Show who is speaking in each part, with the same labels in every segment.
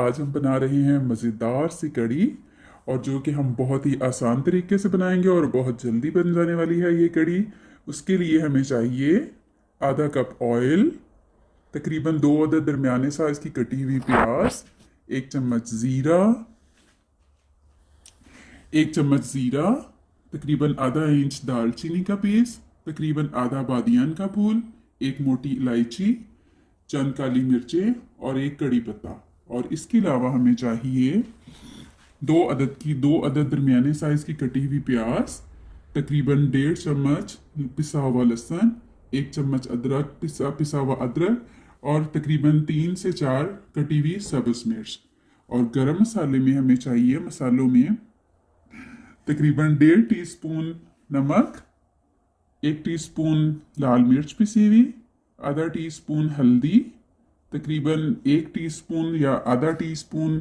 Speaker 1: आज हम बना रहे हैं मज़ेदार सी कड़ी, और जो कि हम बहुत ही आसान तरीके से बनाएंगे और बहुत जल्दी बन जाने वाली है ये कड़ी। उसके लिए हमें चाहिए आधा कप ऑयल, तकरीबन 2 अदद दरमियाने साइज की कटी हुई प्याज, 1 चम्मच ज़ीरा, तकरीबन आधा इंच दालचीनी का पीस, तकरीबन आधा बादियान का फूल, 1 मोटी इलायची, चंद काली मिर्चें और 1 कड़ी पत्ता। और इसके अलावा हमें चाहिए 2 अदद दरमियाने साइज की कटी हुई प्याज, तकरीबन 1.5 चम्मच पिसा हुआ लहसुन, 1 चम्मच अदरक पिसा हुआ अदरक, और तकरीबन 3 से 4 कटी हुई सब्ज मिर्च। और गरम मसाले में हमें चाहिए, मसालों में तकरीबन 1.5 टीस्पून नमक, 1 टीस्पून लाल मिर्च पिसी हुई, आधा टीस्पून हल्दी, तकरीबन 1 टीस्पून या आधा टीस्पून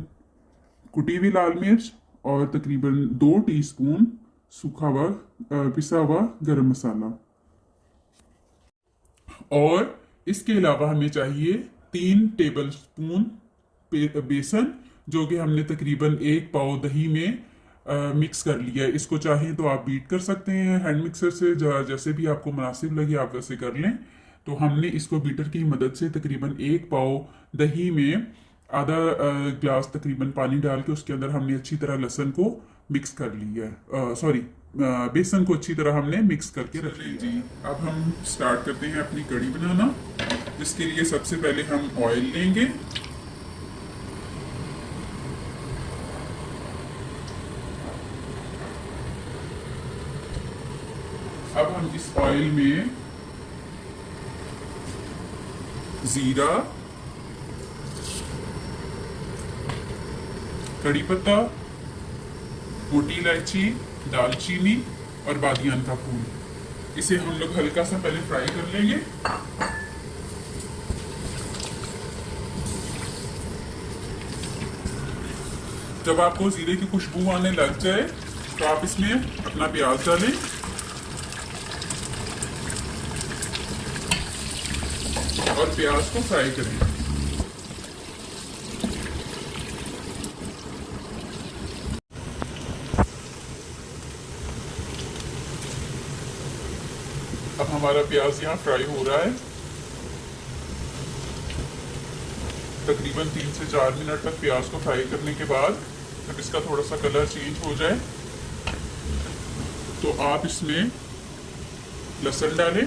Speaker 1: कुटी हुई लाल मिर्च, और तकरीबन 2 टीस्पून सूखा हुआ पिसा हुआ गरम मसाला। और इसके अलावा हमें चाहिए 3 टेबल स्पून बेसन, जो कि हमने तकरीबन 1 पाव दही में मिक्स कर लिया है। इसको चाहें तो आप बीट कर सकते हैं हैंड मिक्सर से, जैसे भी आपको मुनासिब लगे आप वैसे कर लें। तो हमने इसको बीटर की मदद से तकरीबन 1 पाव दही में आधा ग्लास तकरीबन पानी डाल के उसके अंदर हमने अच्छी तरह लहसुन को मिक्स कर लिया है, बेसन को अच्छी तरह हमने मिक्स करके रख लिया जी। अब हम स्टार्ट करते हैं अपनी कड़ी बनाना। इसके लिए सबसे पहले हम ऑयल लेंगे। अब हम इस ऑयल में जीरा, कड़ी पत्ता, मोटी इलायची, दालचीनी और बादियान का फूल, इसे हम लोग हल्का सा पहले फ्राई कर लेंगे। जब आपको जीरे की खुशबू आने लग जाए तो आप इसमें अपना प्याज डालें और प्याज को फ्राई करें। अब हमारा प्याज यहाँ फ्राई हो रहा है। तकरीबन 3 से 4 मिनट तक प्याज को फ्राई करने के बाद जब इसका थोड़ा सा कलर चेंज हो जाए तो आप इसमें लहसुन डालें,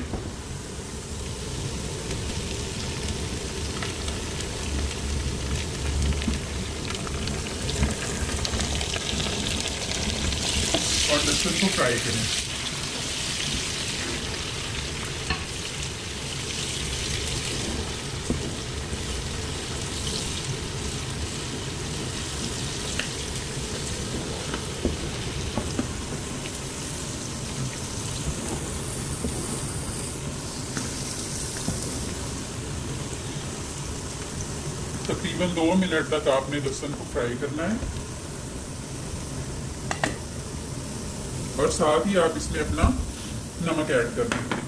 Speaker 1: और लहसुन को फ्राई करें। तकरीबन 2 मिनट तक आपने लहसुन को फ्राई करना है, और साथ ही आप इसमें अपना नमक ऐड कर दें।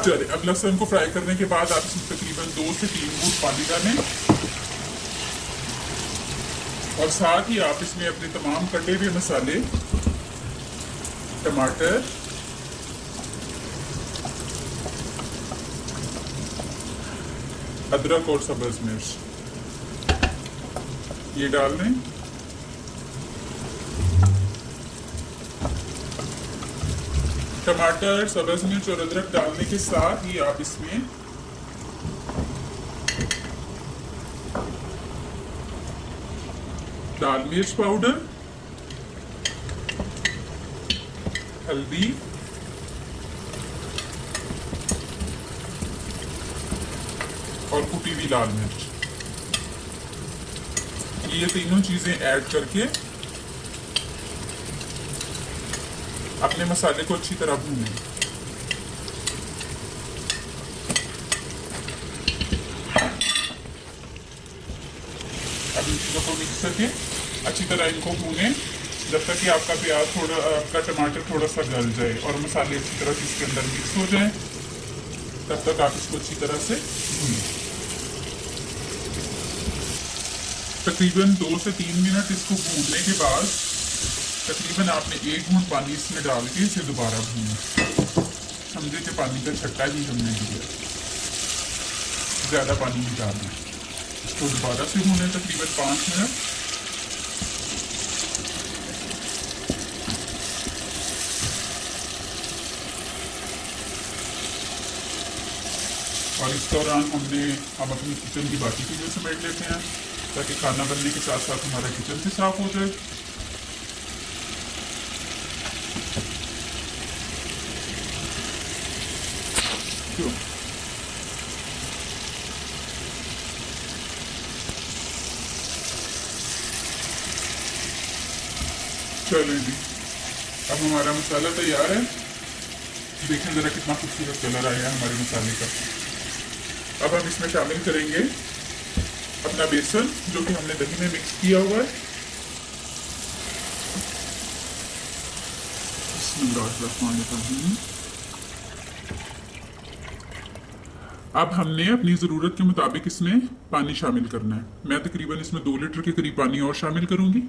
Speaker 1: चलिए, अब लहसुन को फ्राई करने के बाद आप इसमें तकरीबन 2 से 3 घूंट पानी डालें, और साथ ही आप इसमें अपने तमाम कटे हुए मसाले, टमाटर, अदरक और सब्ज मिर्च ये डाल दें। टमाटर, सब्ज मिर्च और अदरक डालने के साथ ही आप इसमें लाल मिर्च पाउडर, हल्दी, और कुटी हुई लाल मिर्च। ये तीनों चीजें ऐड करके अपने मसाले को अच्छी तरह भूनें। अब इन चीजों को मिक्स करके अच्छी तरह इनको भूनें जब तक कि आपका प्याज थोड़ा, आपका टमाटर थोड़ा सा गल जाए और मसाले अच्छी तरह से इसके अंदर मिक्स हो जाए। तब तक आप इसको अच्छी तरह से भूनें। तकरीबन 2 से 3 मिनट इसको भूनने के बाद तकरीबन आपने 1 घूंट पानी इसमें डाल के इसे दोबारा भूनें। समझे कि पानी का छट्टा ही हमने दिया, ज़्यादा पानी नहीं डालना। इसको दोबारा से भूनें तकरीबन 5 मिनट। और इस दौरान हम अपनी किचन की बाकी चीज़ें समेट लेते हैं ताकि खाना बनने के साथ साथ हमारा किचन भी साफ हो जाए। क्यों? चलें जी, अब हमारा मसाला तैयार है। देखें ज़रा कितना खूबसूरत कलर आया है हमारे मसाले का। अब हम इसमें शामिल करेंगे अपना बेसन जो कि हमने दही में मिक्स किया हुआ है। बिस्मिल्लाहिर्रहमानिर्रहीम। अब हमने अपनी ज़रूरत के मुताबिक इसमें पानी शामिल करना है। मैं तकरीबन इसमें 2 लीटर के करीब पानी और शामिल करूंगी।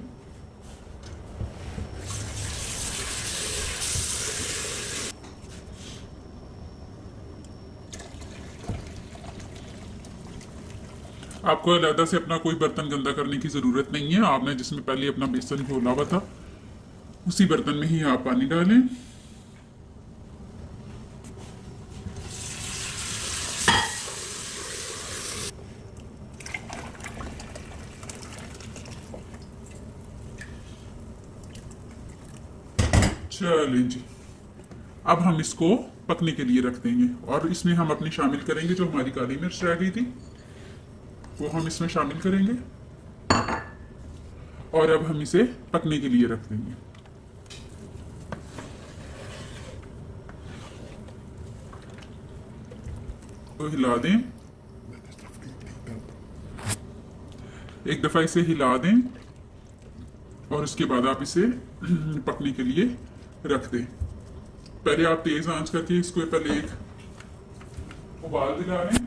Speaker 1: आपको अलहदा से अपना कोई बर्तन गंदा करने की ज़रूरत नहीं है। आपने जिसमें पहले अपना बेसन घोला हुआ था उसी बर्तन में ही आप पानी डालें। चलें जी, अब हम इसको पकने के लिए रख देंगे और इसमें हम अपनी शामिल करेंगे जो हमारी काली मिर्च रह गई थी वो हम इसमें शामिल करेंगे और अब हम इसे पकने के लिए रख देंगे। तो हिला दें, एक दफा इसे हिला दें और उसके बाद आप इसे पकने के लिए रख दें। पहले आप तेज आंच करके इसको पहले एक उबाल दिला लें।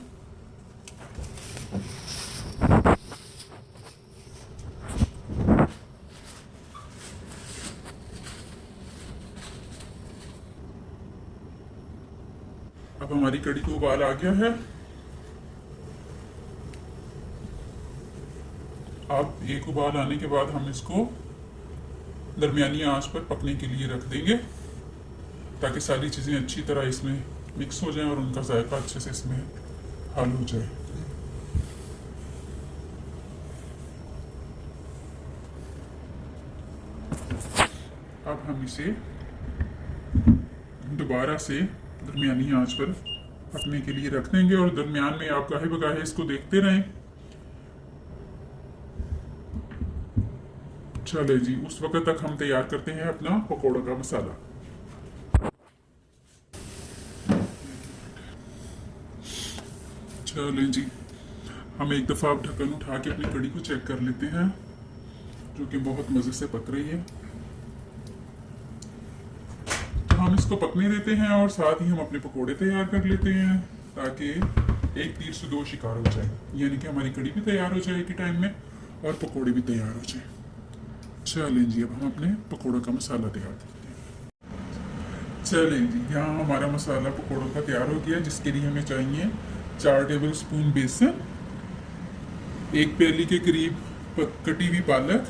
Speaker 1: अब हमारी कड़ी को उबाल आ गया है। अब एक उबाल आने के बाद हम इसको दरमियानी आंच पर पकने के लिए रख देंगे ताकि सारी चीज़ें अच्छी तरह इसमें मिक्स हो जाएं और उनका जायका अच्छे से इसमें हल हो जाए। अब हम इसे दोबारा से दरमियानी आंच पर पकने के लिए रख देंगे और दरमियान में आप गाहे बगाहे इसको देखते रहें। चले जी, उस वक्त तक हम तैयार करते हैं अपना पकौड़ा का मसाला। चलें जी, हम एक दफ़ा ढक्कन उठा के अपनी कड़ी को चेक कर लेते हैं जो कि बहुत मज़े से पक रही है। तो हम इसको पकने देते हैं और साथ ही हम अपने पकोड़े तैयार कर लेते हैं ताकि एक तीर से 2 शिकार हो जाए, यानी कि हमारी कड़ी भी तैयार हो जाए एक ही टाइम में और पकोड़े भी तैयार हो जाए। चलें जी, अब हम अपने पकोड़ों का मसाला तैयार करते हैं। चलें जी, यहाँ हमारा मसाला पकोड़ों का तैयार हो गया जिसके लिए हमें चाहिए 4 टेबल स्पून बेसन, 1 प्याली के करीब कटी हुई पालक,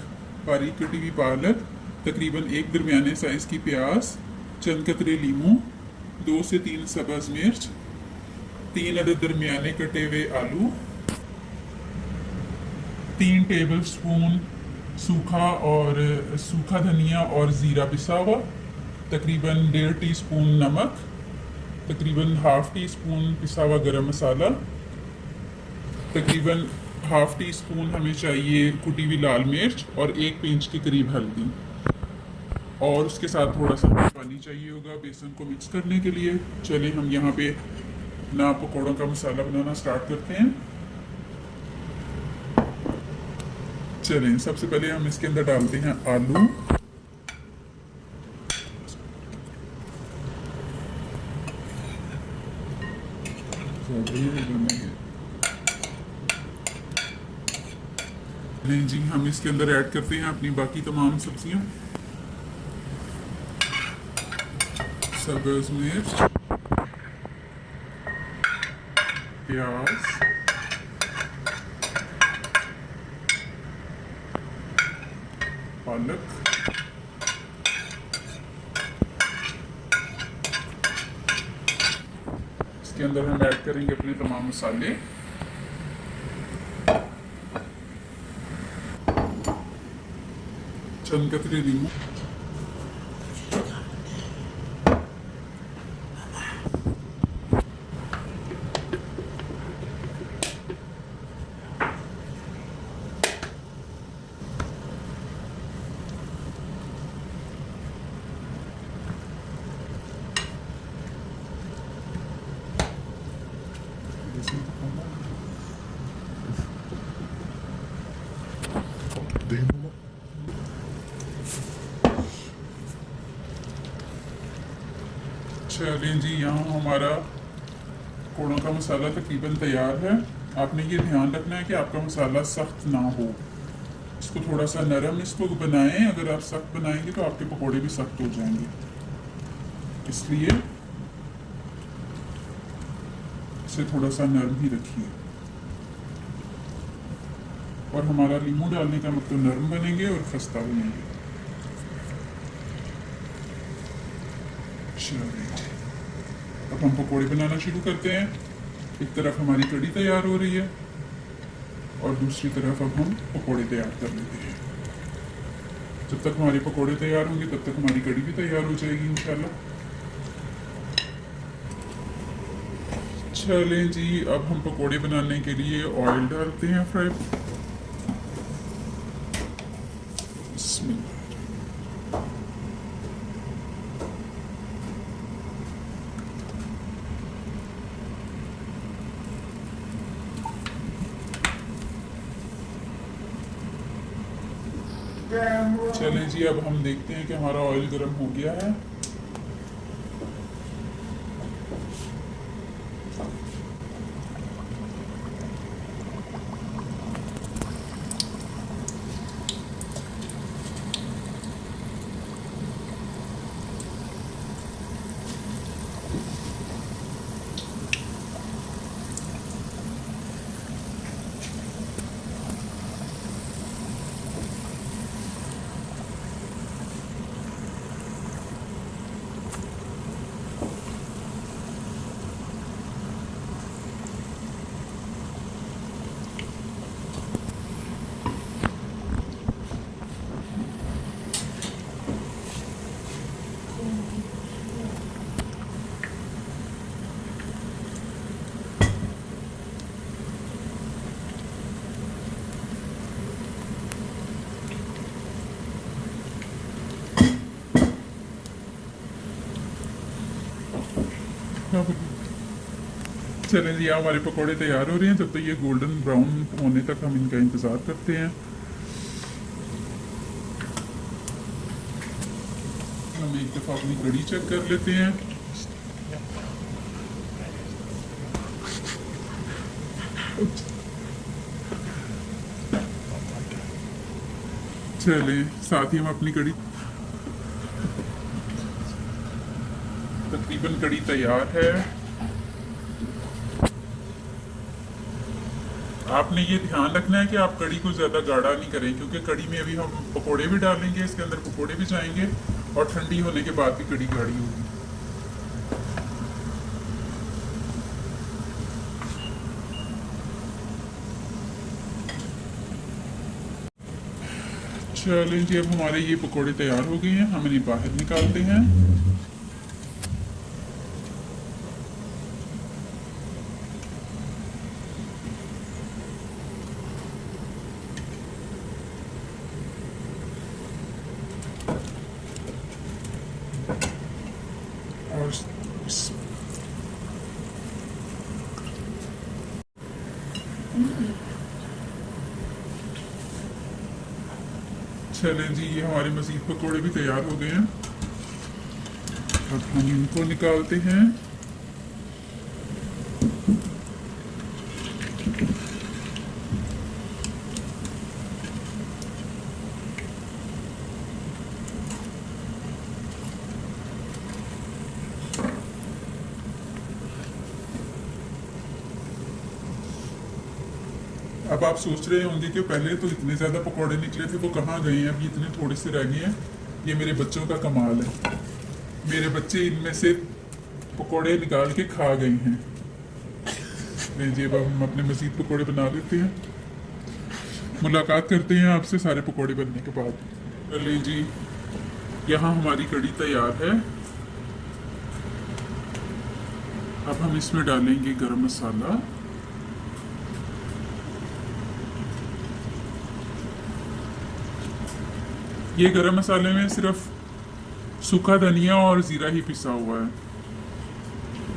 Speaker 1: बारीक कटी हुई पालक, तकरीबन 1 दरमियाने साइज की प्याज, चंद कतरे लीमू, 2 से 3 सब्ज मिर्च, 3 अदद दरमियाने कटे हुए आलू, 3 टेबल स्पून सूखा धनिया और ज़ीरा पिसा हुआ, तकरीबन 1.5 टीस्पून नमक, तकरीबन हाफ टी स्पून पिसा हुआ गरम मसाला, तकरीबन हाफ टी स्पून हमें चाहिए कुटी हुई लाल मिर्च और 1 पिंच के करीब हल्दी, और उसके साथ थोड़ा सा पानी चाहिए होगा बेसन को मिक्स करने के लिए। चलिए हम यहाँ पे ना पकौड़ों का मसाला बनाना स्टार्ट करते हैं। चलें, सबसे पहले हम इसके अंदर डालते हैं आलू, नहीं जी, हम इसके अंदर ऐड करते हैं अपनी बाकी तमाम सब्जियां, सब्ज मिर्च, प्याज, पालक, इसके अंदर हम ऐड करेंगे अपने तमाम मसाले, चंद कतरे नींबू, चलें जी, यहाँ हमारा कोड़ों का मसाला तकरीबन तैयार है। आपने ये ध्यान रखना है कि आपका मसाला सख्त ना हो, इसको थोड़ा सा नरम इसको बनाएं। अगर आप सख्त बनाएंगे तो आपके पकोड़े भी सख्त हो जाएंगे, इसलिए इसे थोड़ा सा नरम ही रखिए। और हमारा नींबू डालने का मतलब नरम बनेंगे और खस्ता बनेंगे। अब हम पकोड़े बनाना शुरू करते हैं। एक तरफ हमारी कढ़ी तैयार हो रही है और दूसरी तरफ अब हम पकोड़े तैयार कर लेते हैं। जब तक हमारे पकोड़े तैयार होंगे तब तक हमारी कढ़ी भी तैयार हो जाएगी इंशाल्लाह। चलें जी, अब हम पकोड़े बनाने के लिए ऑयल डालते हैं फ्राई। चलें जी, अब हम देखते हैं कि हमारा ऑयल गर्म हो गया है। चलें जी, हमारे पकोड़े तैयार हो रहे हैं। जब तक ये गोल्डन ब्राउन होने तक हम इनका इंतज़ार करते हैं। हम एक दफ़ा अपनी कढ़ी चेक कर लेते हैं। चलें, साथ ही हम अपनी कढ़ी, तकरीबन कढ़ी तैयार है। आपने ये ध्यान रखना है कि आप कढ़ी को ज़्यादा गाढ़ा नहीं करें, क्योंकि कढ़ी में अभी हम पकोड़े भी डालेंगे, इसके अंदर पकोड़े भी जाएंगे और ठंडी होने के बाद भी कढ़ी गाढ़ी होगी। चलें जी, अब हमारे ये पकोड़े तैयार हो गए हैं, हम इन्हें बाहर निकालते हैं। और चलें जी, ये हमारे मज़ीद पकोड़े भी तैयार हो गए हैं। अब हम इनको निकालते हैं। अब आप सोच रहे होंगे कि पहले तो इतने ज़्यादा पकोड़े निकले थे, वो कहाँ गए हैं, अभी इतने थोड़े से रह गए हैं। ये मेरे बच्चों का कमाल है, मेरे बच्चे इनमें से पकोड़े निकाल के खा गए हैं। लीजिए, अब हम अपने मज़ीद पकोड़े बना लेते हैं। मुलाकात करते हैं आपसे सारे पकोड़े बनने के बाद। चलिए जी, यहाँ हमारी कढ़ी तैयार है। अब हम इसमें डालेंगे गरम मसाला, ये गरम मसाले में सिर्फ सूखा धनिया और ज़ीरा ही पिसा हुआ है।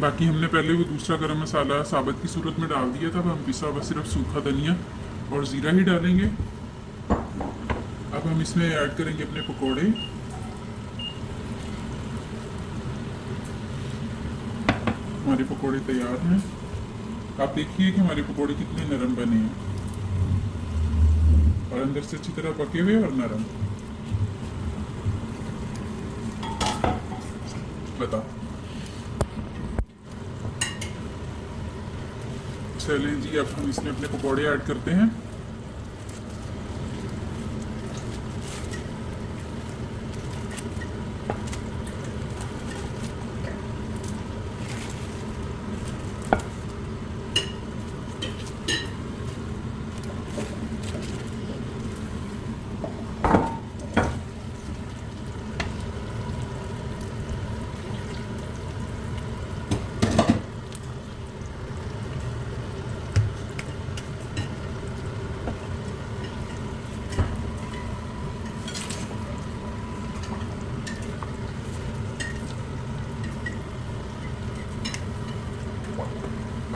Speaker 1: बाकी हमने पहले वो दूसरा गरम मसाला साबुत की सूरत में डाल दिया था, अब हम पिसा हुआ सिर्फ सूखा धनिया और ज़ीरा ही डालेंगे। अब हम इसमें ऐड करेंगे अपने पकोड़े। हमारे पकोड़े तैयार हैं। आप देखिए कि हमारे पकोड़े कितने नरम बने हैं और अंदर से अच्छी तरह पके हुए और नरम। बताओ। चलें जी, अब हम इसमें अपने पकोड़े ऐड करते हैं।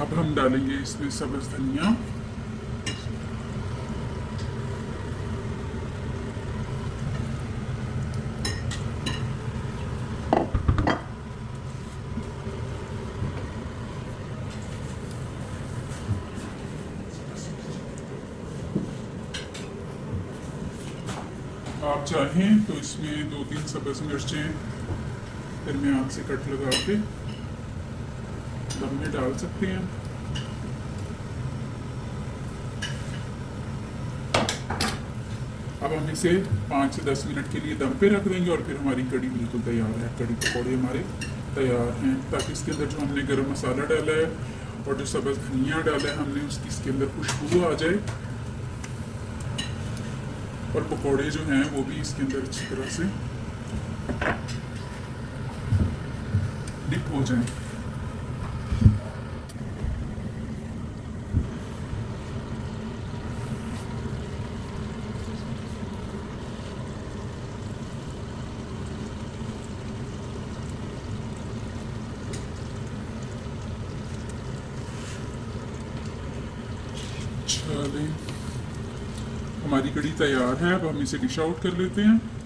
Speaker 1: अब हम डालेंगे इसमें सब्ज़ धनिया, आप चाहें तो इसमें 2-3 सब्ज़ मिर्चें फिर में हाथ से कट लगा के दम में डाल सकते हैं। अब हम इसे 5 से 10 मिनट के लिए दम पे रख देंगे और फिर हमारी कढ़ी बिल्कुल तैयार है। कढ़ी पकौड़े हमारे तैयार हैं, ताकि इसके अंदर जो हमने गरम मसाला डाला है और जो सब्ज़ धनिया डाला है हमने, उसकी इसके अंदर खुशबू आ जाए और पकौड़े जो हैं वो भी इसके अंदर अच्छी तरह से डिप हो जाएं। चलें, हमारी कढ़ी तैयार है। अब हम इसे डिश आउट कर लेते हैं।